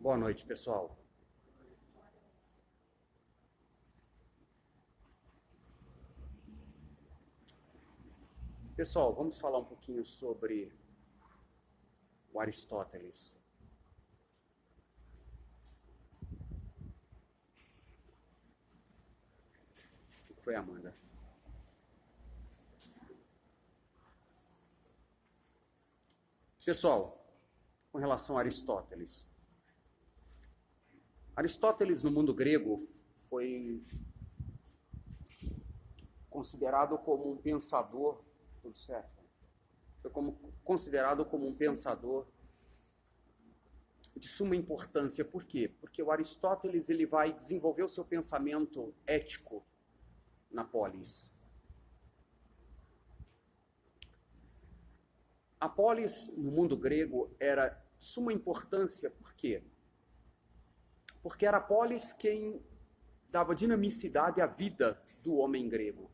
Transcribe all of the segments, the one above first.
Boa noite, pessoal. Pessoal, vamos falar um pouquinho sobre o Aristóteles. O que foi, Amanda? Pessoal, com relação a Aristóteles. Aristóteles, no mundo grego, foi considerado como um pensador, tudo certo? Foi considerado como um pensador de suma importância. Por quê? Porque o Aristóteles ele vai desenvolver o seu pensamento ético na polis. A polis, no mundo grego, era de suma importância. Por quê? Porque era a polis quem dava dinamicidade à vida do homem grego.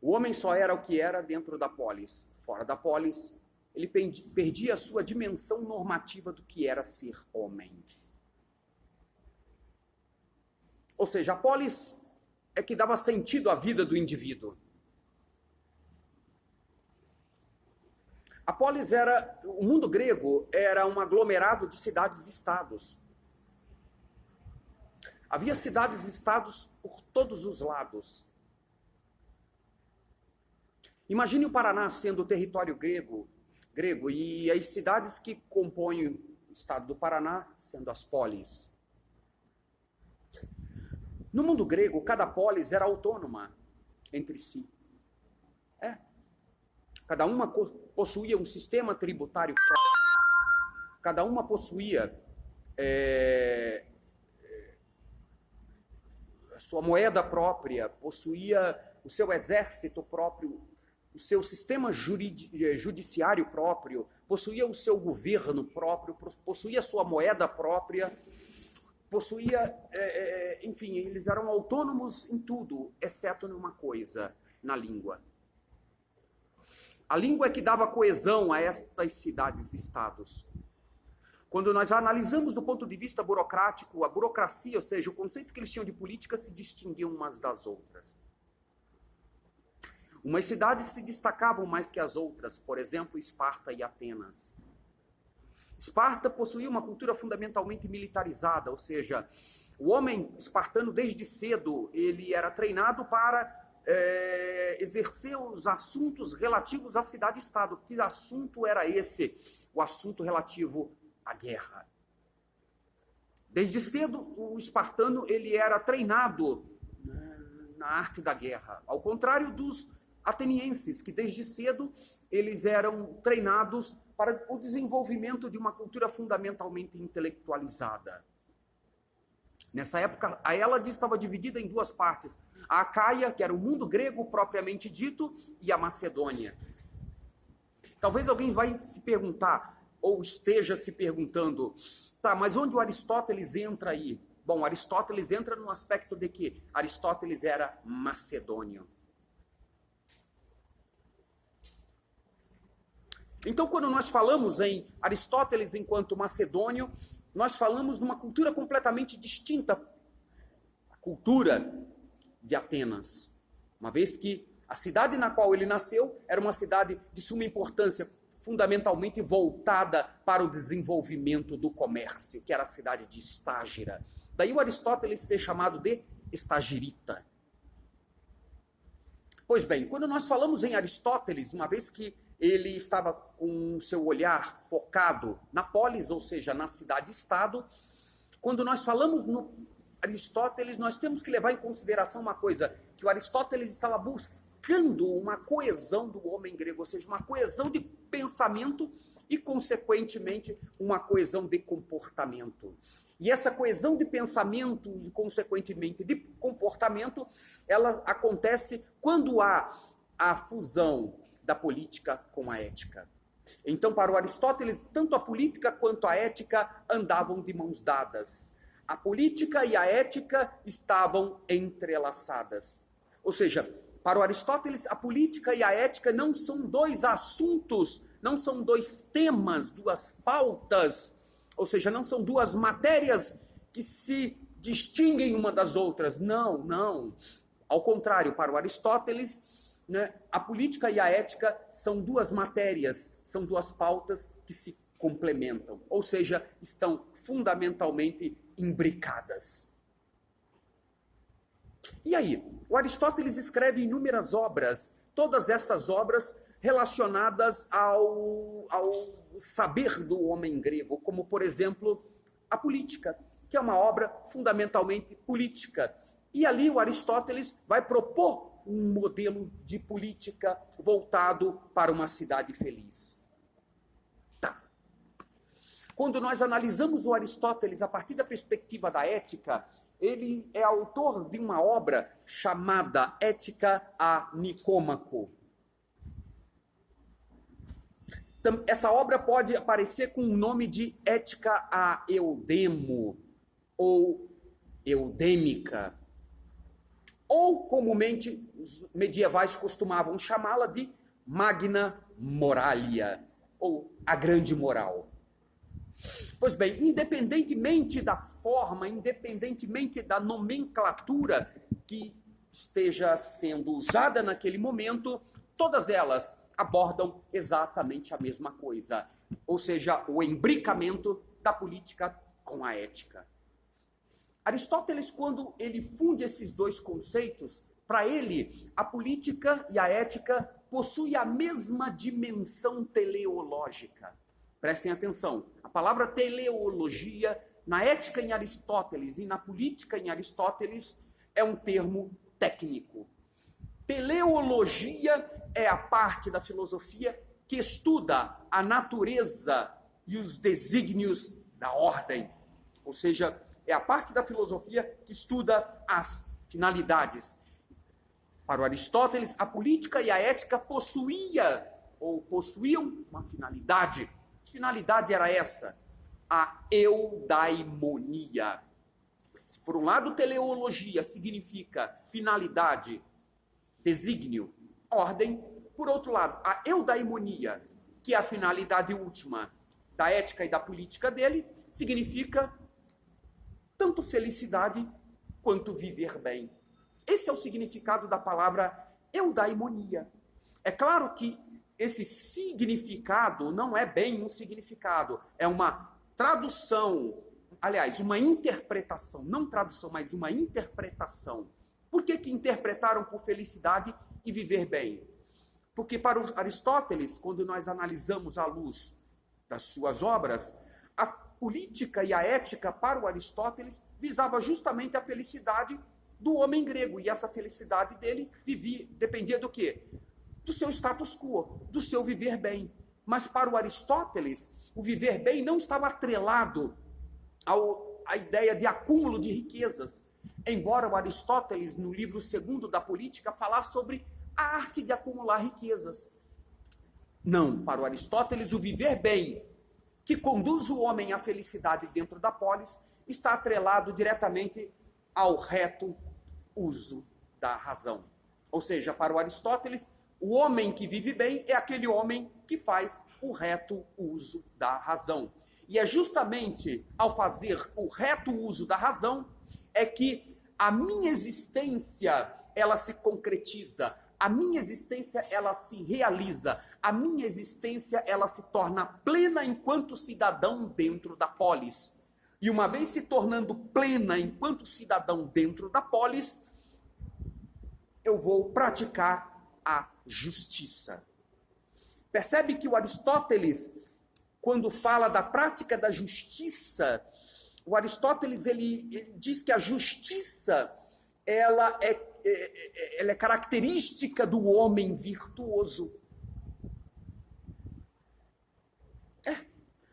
O homem só era o que era dentro da polis. Fora da polis, ele perdia a sua dimensão normativa do que era ser homem. Ou seja, a polis é que dava sentido à vida do indivíduo. A polis era, o mundo grego era um aglomerado de cidades-estados. Havia cidades-estados por todos os lados. Imagine o Paraná sendo o território grego e as cidades que compõem o estado do Paraná sendo as polis. No mundo grego, cada polis era autônoma entre si. Cada uma possuía um sistema tributário próprio. Cada uma possuía a sua moeda própria, possuía o seu exército próprio, o seu sistema judiciário próprio, possuía o seu governo próprio, possuía a sua moeda própria, possuía, enfim, eles eram autônomos em tudo, exceto numa coisa, na língua. A língua é que dava coesão a estas cidades-estados. Quando nós analisamos do ponto de vista burocrático, a burocracia, ou seja, o conceito que eles tinham de política, se distinguiam umas das outras. Umas cidades se destacavam mais que as outras, por exemplo, Esparta e Atenas. Esparta possuía uma cultura fundamentalmente militarizada, ou seja, o homem espartano desde cedo ele era treinado para exercer os assuntos relativos à cidade-estado. Que assunto era esse? O assunto relativo à guerra. Desde cedo, o espartano ele era treinado na arte da guerra, ao contrário dos atenienses, que desde cedo eles eram treinados para o desenvolvimento de uma cultura fundamentalmente intelectualizada. Nessa época, a Hélade estava dividida em duas partes. A Acaia, que era o mundo grego propriamente dito, e a Macedônia. Talvez alguém vai se perguntar, ou esteja se perguntando, tá, mas onde o Aristóteles entra aí? Bom, Aristóteles entra no aspecto de que Aristóteles era macedônio. Então, quando nós falamos em Aristóteles enquanto macedônio, nós falamos de uma cultura completamente distinta, a cultura de Atenas, uma vez que a cidade na qual ele nasceu era uma cidade de suma importância, fundamentalmente voltada para o desenvolvimento do comércio, que era a cidade de Estágira. Daí o Aristóteles ser chamado de estagirita. Pois bem, quando nós falamos em Aristóteles, uma vez que ele estava com o seu olhar focado na polis, ou seja, na cidade-estado. Quando nós falamos no Aristóteles, nós temos que levar em consideração uma coisa, que o Aristóteles estava buscando uma coesão do homem grego, ou seja, uma coesão de pensamento e, consequentemente, uma coesão de comportamento. E essa coesão de pensamento e, consequentemente, de comportamento, ela acontece quando há a fusão da política com a ética. Então, para o Aristóteles, tanto a política quanto a ética andavam de mãos dadas. A política e a ética estavam entrelaçadas. Ou seja, para o Aristóteles, a política e a ética não são dois assuntos, não são dois temas, duas pautas Ou seja, não são duas matérias que se distinguem uma das outras. Não, não. Ao contrário, para o Aristóteles, né, a política e a ética são duas matérias, são duas pautas que se complementam, ou seja, estão fundamentalmente imbricadas. E aí, o Aristóteles escreve inúmeras obras, todas essas obras relacionadas ao saber do homem grego, como, por exemplo, a Política, que é uma obra fundamentalmente política. E ali o Aristóteles vai propor um modelo de política voltado para uma cidade feliz. Tá. Quando nós analisamos o Aristóteles a partir da perspectiva da ética, ele é autor de uma obra chamada Ética a Nicômaco. Essa obra pode aparecer com o nome de Ética a Eudemo, ou Eudêmica, ou comumente os medievais costumavam chamá-la de Magna Moralia, ou a Grande Moral. Pois bem, independentemente da forma, independentemente da nomenclatura que esteja sendo usada naquele momento, todas elas abordam exatamente a mesma coisa, ou seja, o imbricamento da política com a ética. Aristóteles, quando ele funde esses dois conceitos, para ele, a política e a ética possuem a mesma dimensão teleológica. Prestem atenção, a palavra teleologia, na ética em Aristóteles e na política em Aristóteles, é um termo técnico. Teleologia é a parte da filosofia que estuda a natureza e os desígnios da ordem. Ou seja, é a parte da filosofia que estuda as finalidades. Para o Aristóteles, a política e a ética possuíam uma finalidade. Que finalidade era essa? A eudaimonia. Se por um lado teleologia significa finalidade, desígnio, ordem, por outro lado, a eudaimonia, que é a finalidade última da ética e da política dele, significa tanto felicidade quanto viver bem. Esse é o significado da palavra eudaimonia. É claro que esse significado não é bem um significado, é uma tradução, aliás, uma interpretação, não tradução, mas uma interpretação. Por que interpretaram por felicidade e viver bem? Porque para Aristóteles, quando nós analisamos à luz das suas obras, a política e a ética para o Aristóteles visava justamente a felicidade do homem grego. E essa felicidade dele dependia do quê? Do seu status quo, do seu viver bem. Mas para o Aristóteles, o viver bem não estava atrelado à ideia de acúmulo de riquezas. Embora o Aristóteles, no livro 2º da Política, falasse sobre a arte de acumular riquezas. Não, para o Aristóteles, o viver bem, que conduz o homem à felicidade dentro da polis, está atrelado diretamente ao reto uso da razão. Ou seja, para o Aristóteles, o homem que vive bem é aquele homem que faz o reto uso da razão. E é justamente ao fazer o reto uso da razão é que a minha existência, ela se concretiza, a minha existência, ela se realiza, a minha existência, ela se torna plena enquanto cidadão dentro da polis. E uma vez se tornando plena enquanto cidadão dentro da polis, eu vou praticar a justiça. Percebe que o Aristóteles, quando fala da prática da justiça, o Aristóteles ele diz que a justiça ela é característica do homem virtuoso.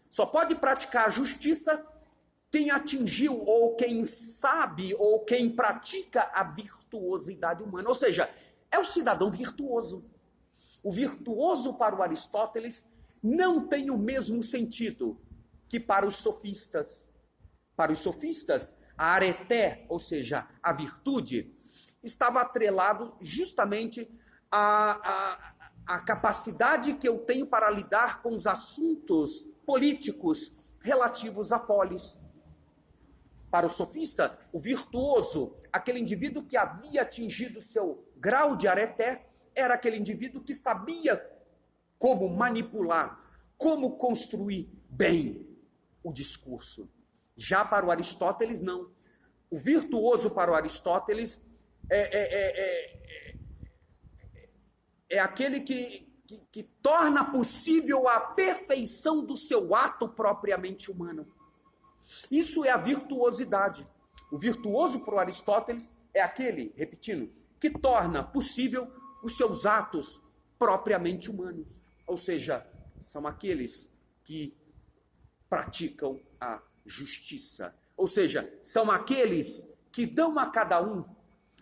Só pode praticar a justiça quem atingiu, ou quem sabe, ou quem pratica a virtuosidade humana. Ou seja, é o cidadão virtuoso. O virtuoso para o Aristóteles não tem o mesmo sentido que para os sofistas. Para os sofistas, a areté, ou seja, a virtude, estava atrelado justamente à capacidade que eu tenho para lidar com os assuntos políticos relativos à polis. Para o sofista, o virtuoso, aquele indivíduo que havia atingido seu grau de areté, era aquele indivíduo que sabia como manipular, como construir bem o discurso. Já para o Aristóteles, não. O virtuoso para o Aristóteles é aquele que torna possível a perfeição do seu ato propriamente humano. Isso é a virtuosidade. O virtuoso para o Aristóteles é aquele, repetindo, que torna possível os seus atos propriamente humanos. Ou seja, são aqueles que praticam a justiça. Ou seja, são aqueles que dão a cada um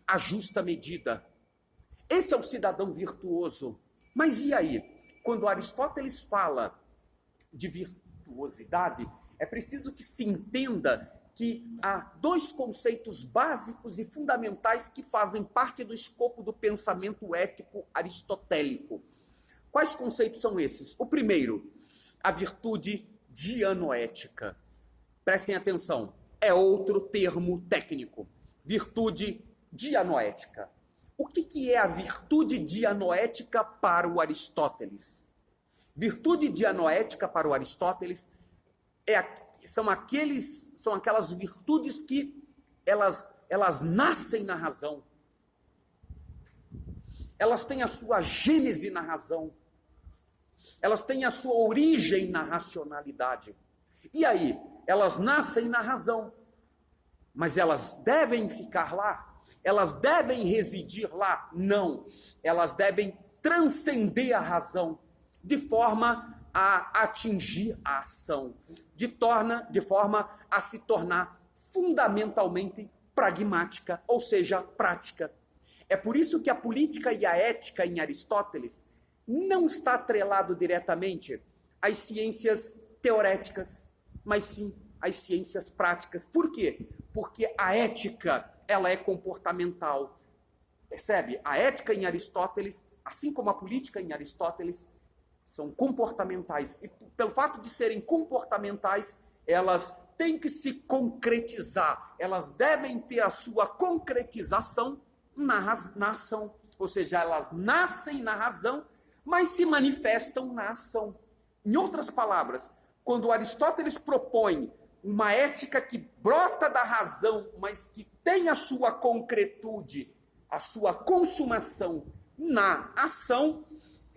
a justa medida. Esse é o cidadão virtuoso. Mas e aí? Quando Aristóteles fala de virtuosidade, é preciso que se entenda que há dois conceitos básicos e fundamentais que fazem parte do escopo do pensamento ético aristotélico. Quais conceitos são esses? O primeiro, a virtude dianoética. Prestem atenção, é outro termo técnico. Virtude dianoética. O que é a virtude dianoética para o Aristóteles? Virtude dianoética para o Aristóteles são aquelas virtudes que elas nascem na razão. Elas têm a sua gênese na razão. Elas têm a sua origem na racionalidade. E aí, elas nascem na razão, mas elas devem ficar lá? Elas devem residir lá? Não. Elas devem transcender a razão, de forma a atingir a ação, de forma a se tornar fundamentalmente pragmática, ou seja, prática. É por isso que a política e a ética em Aristóteles não está atrelado diretamente às ciências teoréticas, mas sim às ciências práticas. Por quê? Porque a ética, ela é comportamental. Percebe? A ética em Aristóteles, assim como a política em Aristóteles, são comportamentais. E pelo fato de serem comportamentais, elas têm que se concretizar. Elas devem ter a sua concretização na ação. Ou seja, elas nascem na razão, mas se manifestam na ação. Em outras palavras, quando Aristóteles propõe uma ética que brota da razão, mas que tem a sua concretude, a sua consumação na ação,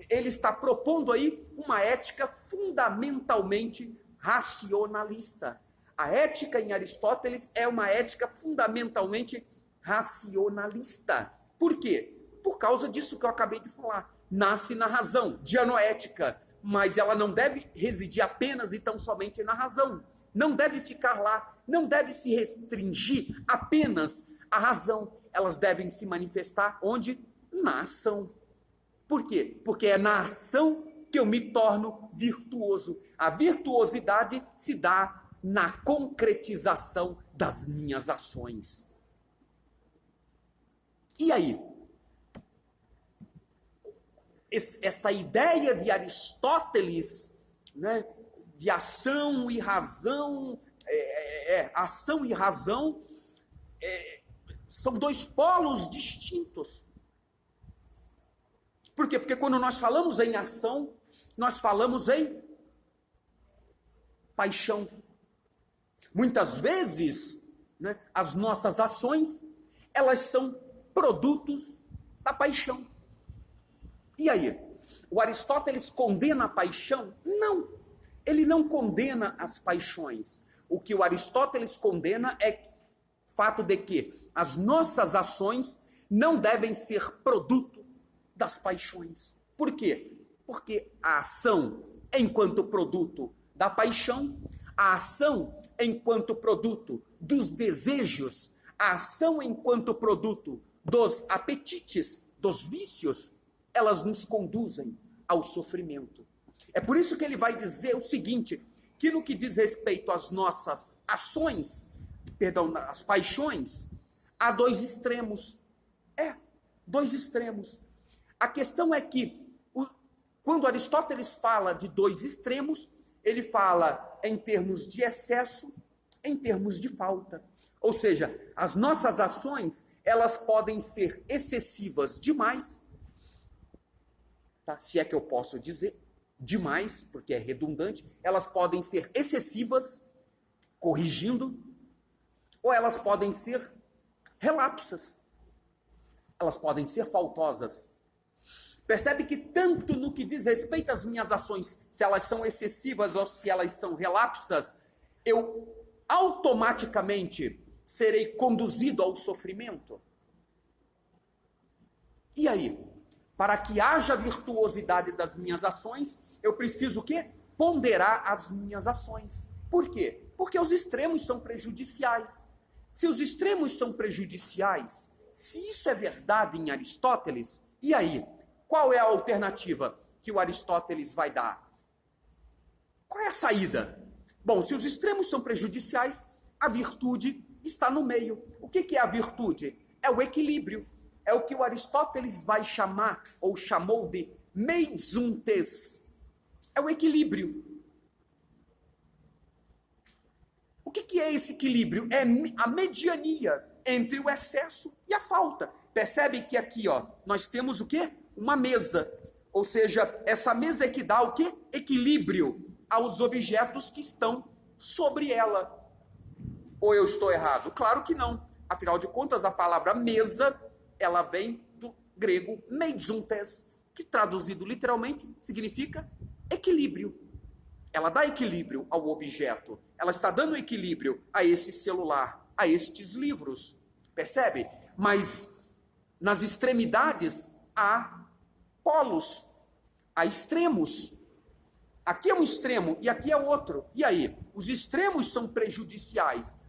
ele está propondo aí uma ética fundamentalmente racionalista. A ética em Aristóteles é uma ética fundamentalmente racionalista. Por quê? Por causa disso que eu acabei de falar. Nasce na razão, dianoética, mas ela não deve residir apenas e tão somente na razão. Não deve ficar lá, não deve se restringir apenas à razão. Elas devem se manifestar onde? Na ação. Por quê? Porque é na ação que eu me torno virtuoso. A virtuosidade se dá na concretização das minhas ações. E aí? Essa ideia de Aristóteles, né, de ação e razão, ação e razão, são dois polos distintos. Por quê? Porque quando nós falamos em ação, nós falamos em paixão. Muitas vezes, né, as nossas ações, elas são produtos da paixão. E aí? O Aristóteles condena a paixão? Não. Ele não condena as paixões. O que o Aristóteles condena é o fato de que as nossas ações não devem ser produto das paixões. Por quê? Porque a ação, enquanto produto da paixão, a ação enquanto produto dos desejos, a ação enquanto produto dos apetites, dos vícios, elas nos conduzem ao sofrimento. É por isso que ele vai dizer o seguinte, que no que diz respeito às nossas ações, as paixões, há dois extremos. Dois extremos. A questão é que, quando Aristóteles fala de dois extremos, ele fala em termos de excesso, em termos de falta. Ou seja, as nossas ações, elas podem ser excessivas demais, tá? Se é que eu posso dizer demais, porque é redundante, elas podem ser excessivas, corrigindo, ou elas podem ser relapsas, elas podem ser faltosas. Percebe que tanto no que diz respeito às minhas ações, se elas são excessivas ou se elas são relapsas, eu automaticamente serei conduzido ao sofrimento. E aí? Para que haja virtuosidade das minhas ações, eu preciso o quê? Ponderar as minhas ações. Por quê? Porque os extremos são prejudiciais. Se os extremos são prejudiciais, se isso é verdade em Aristóteles, e aí? Qual é a alternativa que o Aristóteles vai dar? Qual é a saída? Bom, se os extremos são prejudiciais, a virtude está no meio. O que é a virtude? É o equilíbrio. É o que o Aristóteles vai chamar, ou chamou de meizuntes. É o equilíbrio. O que é esse equilíbrio? É a mediania entre o excesso e a falta. Percebe que aqui, ó, nós temos o quê? Uma mesa. Ou seja, essa mesa é que dá o quê? Equilíbrio aos objetos que estão sobre ela. Ou eu estou errado? Claro que não. Afinal de contas, a palavra mesa, ela vem do grego meizuntes, que traduzido literalmente significa equilíbrio. Ela dá equilíbrio ao objeto. Ela está dando equilíbrio a esse celular, a estes livros. Percebe? Mas nas extremidades há polos, há extremos. Aqui é um extremo e aqui é outro. E aí? Os extremos são prejudiciais.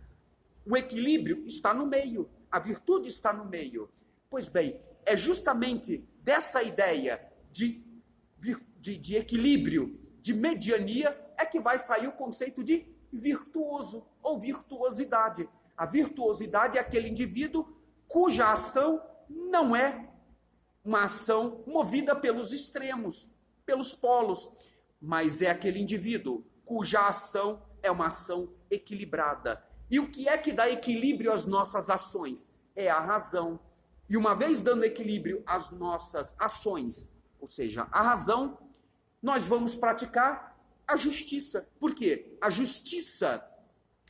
O equilíbrio está no meio. A virtude está no meio. Pois bem, é justamente dessa ideia de equilíbrio, de mediania, é que vai sair o conceito de virtuoso ou virtuosidade. A virtuosidade é aquele indivíduo cuja ação não é uma ação movida pelos extremos, pelos polos, mas é aquele indivíduo cuja ação é uma ação equilibrada. E o que é que dá equilíbrio às nossas ações? É a razão. E uma vez dando equilíbrio às nossas ações, ou seja, a razão, nós vamos praticar a justiça. Por quê? A justiça,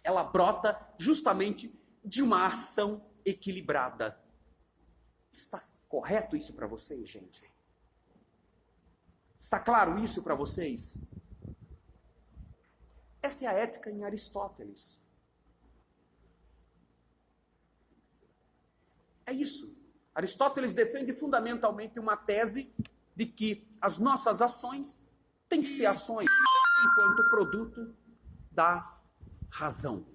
ela brota justamente de uma ação equilibrada. Está correto isso para vocês, gente? Está claro isso para vocês? Essa é a ética em Aristóteles. É isso. Aristóteles defende fundamentalmente uma tese de que as nossas ações têm que ser ações enquanto produto da razão.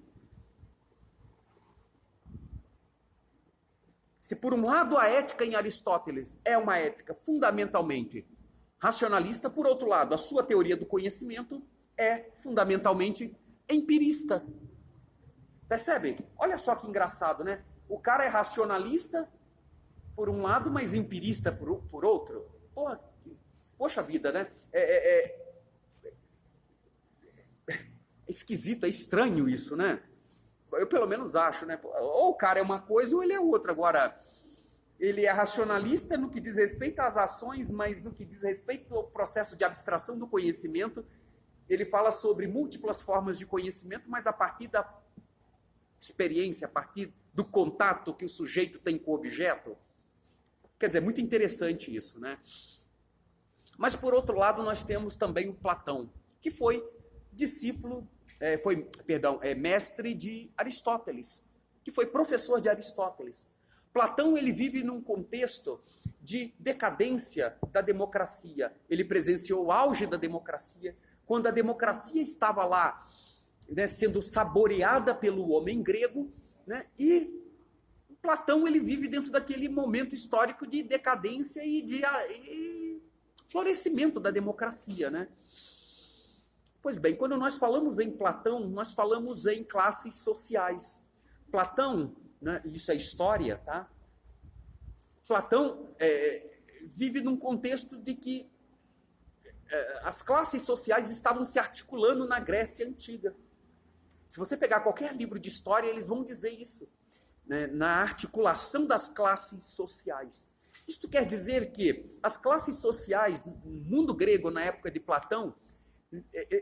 Se por um lado a ética em Aristóteles é uma ética fundamentalmente racionalista, por outro lado a sua teoria do conhecimento é fundamentalmente empirista. Percebe? Olha só que engraçado, né? O cara é racionalista por um lado, mas empirista por outro. Poxa vida, né? É esquisito, é estranho isso, né? Eu pelo menos acho, né? Ou o cara é uma coisa ou ele é outra. Agora, ele é racionalista no que diz respeito às ações, mas no que diz respeito ao processo de abstração do conhecimento, ele fala sobre múltiplas formas de conhecimento, mas a partir da experiência, a partir do contato que o sujeito tem com o objeto. Quer dizer, muito interessante isso, né? Mas, por outro lado, nós temos também o Platão, que foi mestre de Aristóteles, que foi professor de Aristóteles. Platão, ele vive num contexto de decadência da democracia. Ele presenciou o auge da democracia, quando a democracia estava lá, né, sendo saboreada pelo homem grego, né, e Platão, ele vive dentro daquele momento histórico de decadência e de florescimento da democracia, né? Pois bem, quando nós falamos em Platão, nós falamos em classes sociais. Platão, né, isso é história, tá? Platão vive num contexto de que as classes sociais estavam se articulando na Grécia Antiga. Se você pegar qualquer livro de história, eles vão dizer isso, né, na articulação das classes sociais. Isto quer dizer que as classes sociais, no mundo grego, na época de Platão,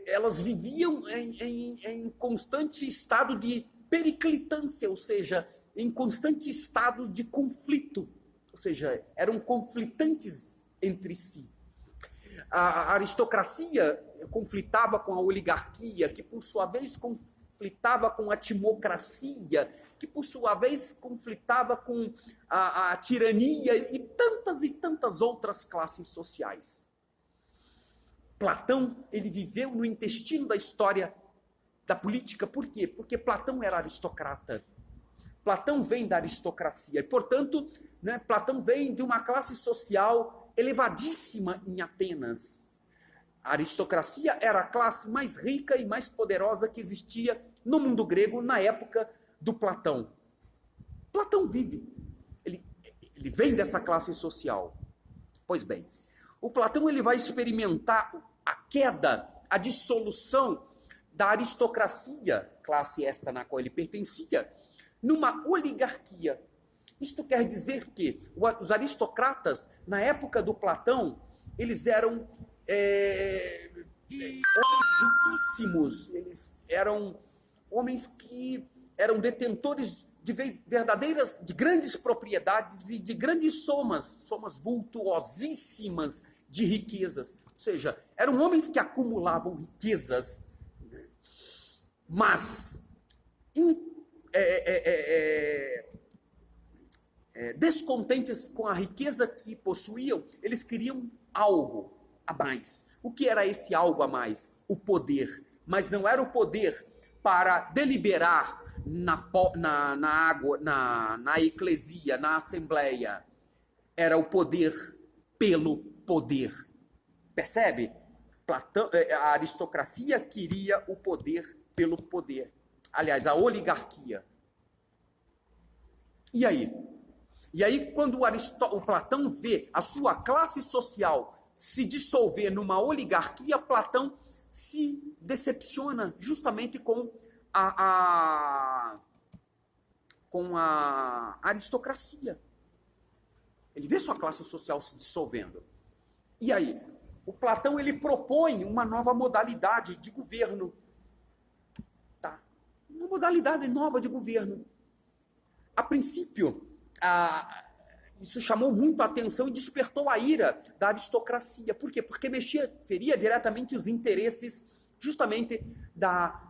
elas viviam em constante estado de periclitância, ou seja, em constante estado de conflito, ou seja, eram conflitantes entre si. A aristocracia conflitava com a oligarquia, que por sua vez conflitava com a timocracia, que por sua vez conflitava com a tirania e tantas outras classes sociais. Platão, ele viveu no intestino da história da política. Por quê? Porque Platão era aristocrata. Platão vem da aristocracia e, portanto, né, Platão vem de uma classe social elevadíssima em Atenas. A aristocracia era a classe mais rica e mais poderosa que existia no mundo grego na época do Platão. Platão vive, ele vem dessa classe social. Pois bem, o Platão ele vai experimentar a queda, a dissolução da aristocracia, classe esta na qual ele pertencia, numa oligarquia. Isto quer dizer que os aristocratas, na época do Platão, eles eram homens riquíssimos, eles eram homens que eram detentores de grandes propriedades e de grandes somas vultuosíssimas de riquezas. Ou seja, eram homens que acumulavam riquezas, mas descontentes com a riqueza que possuíam, eles queriam algo a mais. O que era esse algo a mais? O poder. Mas não era o poder para deliberar na eclesia, na assembleia. Era o poder pelo poder. Percebe? A aristocracia queria o poder pelo poder. Aliás, a oligarquia. E aí? E aí, quando o Platão vê a sua classe social se dissolver numa oligarquia, Platão se decepciona justamente com a aristocracia. Ele vê sua classe social se dissolvendo. E aí? O Platão ele propõe uma nova modalidade de governo. Tá? Uma modalidade nova de governo. A princípio, isso chamou muito a atenção e despertou a ira da aristocracia. Por quê? Porque feria diretamente os interesses justamente da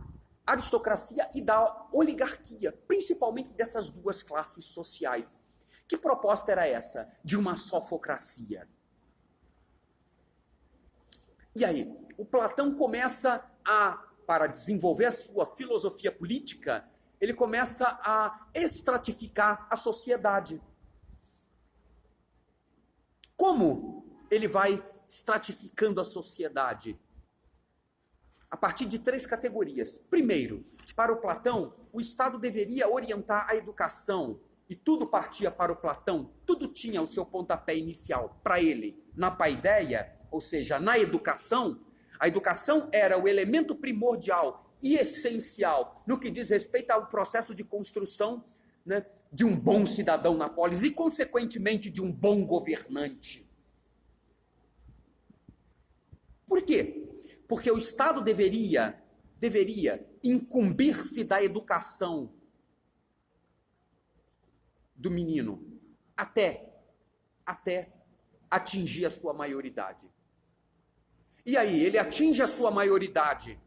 aristocracia e da oligarquia, principalmente dessas duas classes sociais. Que proposta era essa? De uma sofocracia. E aí, o Platão começa para desenvolver a sua filosofia política, ele começa a estratificar a sociedade. Como ele vai estratificando a sociedade? A partir de 3 categorias. Primeiro, para o Platão, o Estado deveria orientar a educação, e tudo partia para o Platão, tudo tinha o seu pontapé inicial para ele, na paideia, ou seja, na educação. A educação era o elemento primordial e essencial no que diz respeito ao processo de construção, né, de um bom cidadão na polis e, consequentemente, de um bom governante. Por quê? Porque o Estado deveria incumbir-se da educação do menino até atingir a sua maioridade. E aí, ele atinge a sua maioridade.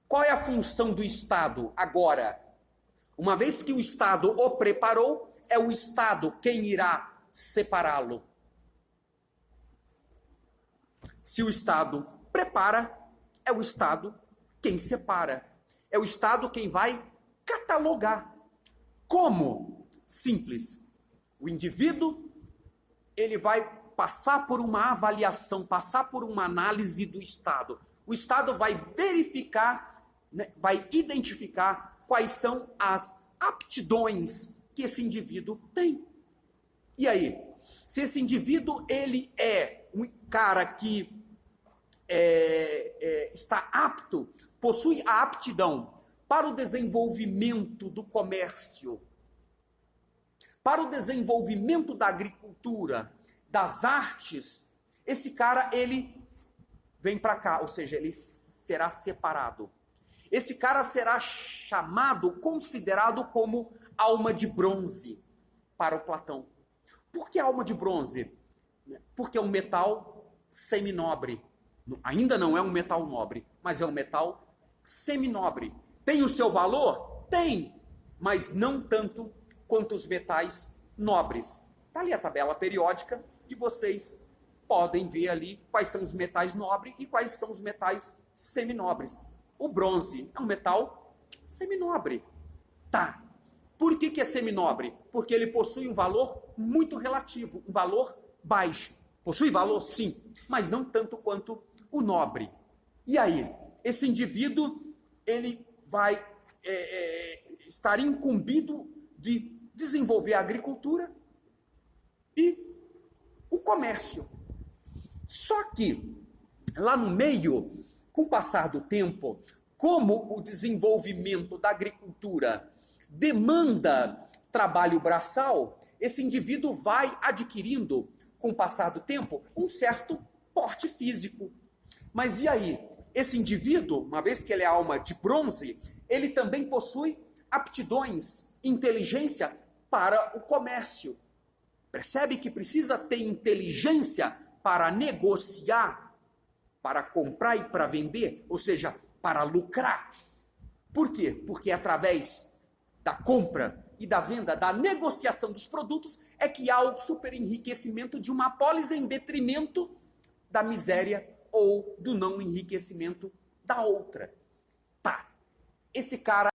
Qual é a função do Estado agora? Uma vez que o Estado o preparou, é o Estado quem irá separá-lo. Se o Estado prepara, é o Estado quem separa. É o Estado quem vai catalogar. Como? Simples. O indivíduo, ele vai passar por uma avaliação, passar por uma análise do Estado. O Estado vai verificar, né, vai identificar quais são as aptidões que esse indivíduo tem. E aí? Se esse indivíduo ele é um cara que está apto, possui a aptidão para o desenvolvimento do comércio, para o desenvolvimento da agricultura, das artes, esse cara, ele vem para cá, ou seja, ele será separado. Esse cara será chamado, considerado como alma de bronze para o Platão. Por que alma de bronze? Porque é um metal seminobre. Ainda não é um metal nobre, mas é um metal seminobre. Tem o seu valor? Tem, mas não tanto quanto os metais nobres. Está ali a tabela periódica e vocês podem ver ali quais são os metais nobres e quais são os metais seminobres. O bronze é um metal seminobre. Tá. Por que é seminobre? Porque ele possui um valor muito relativo, um valor baixo. Possui valor? Sim, mas não tanto quanto o nobre. E aí, esse indivíduo, ele vai estar incumbido de desenvolver a agricultura e o comércio. Só que, lá no meio, com o passar do tempo, como o desenvolvimento da agricultura demanda trabalho braçal, esse indivíduo vai adquirindo, com o passar do tempo, um certo porte físico. Mas e aí? Esse indivíduo, uma vez que ele é alma de bronze, ele também possui aptidões, inteligência para o comércio. Percebe que precisa ter inteligência para negociar, para comprar e para vender, ou seja, para lucrar. Por quê? Porque através da compra e da venda, da negociação dos produtos, é que há o superenriquecimento de uma polis em detrimento da miséria ou do não enriquecimento da outra. Tá, esse cara